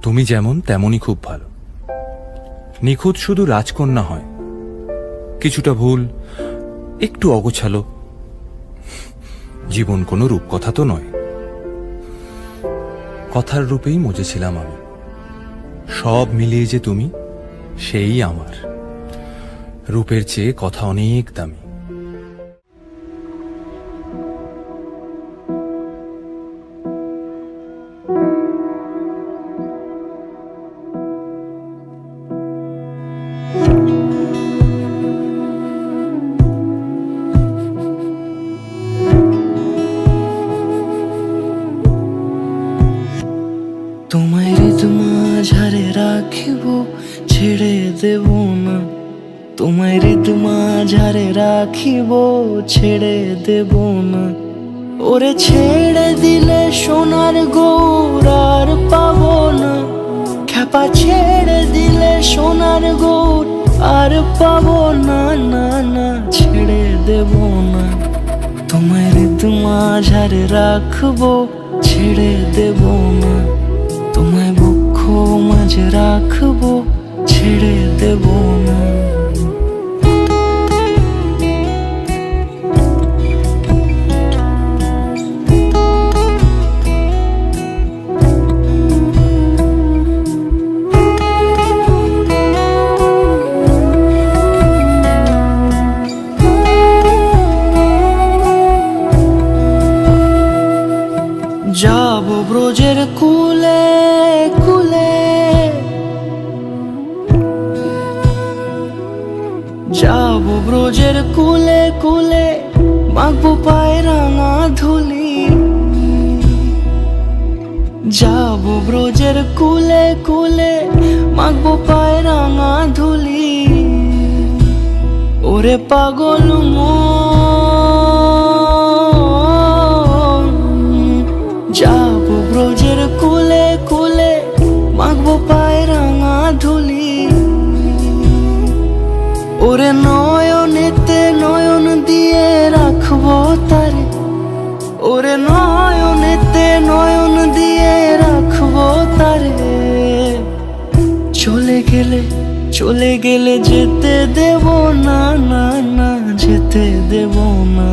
তুমি যেমন তেমনই খুব ভালো। নিখুঁত শুধু রাজকন্যা হয়, কিছুটা ভুল, একটু অগোছালো। জীবন কোনো রূপকথা তো নয়। কথার রূপেই মজেছিলাম আমি। সব মিলিয়ে যে তুমি, সেই আমার। রূপের চেয়ে কথা অনেক দামি। তোমায় হৃদমাঝারে রাখিব, ছেড়ে দেব না। তোমায় হৃদমাঝারে রাখিব, ছেড়ে দেব না। ওরে ছেড়ে দিলে সোনার গৌর আর পাবো না। খ্যাপা ছেড়ে দিলে সোনার গৌর আর পাবো না। না না, ছেড়ে দেব না। তোমায় হৃদমাঝারে রাখবো, ছেড়ে দেব না। তোমায় বক্ষ মাঝে রাখবো, ছেড়ে দেব না। যাব ব্রজের কুলে কুলে, যাব ব্রজের কুলে কুলে, মাখবো পায়ে রাঙা ধুলি। যাব ব্রজের কুলে কুলে, মাখবো পায়ে রাঙা ধুলি। ওরে পাগল মন, যাব ব্রজের কুলে কুলে, মাখবো পায়ে রাঙা ধুলি। ওরে নয়নেতে নয়ন দিয়ে রাখবো তারে, ওরে নয়নেতে নয়ন দিয়ে রাখবো তারে। চলে গেলে চলে গেলে যেতে দেব না। না না, যেতে দেব না।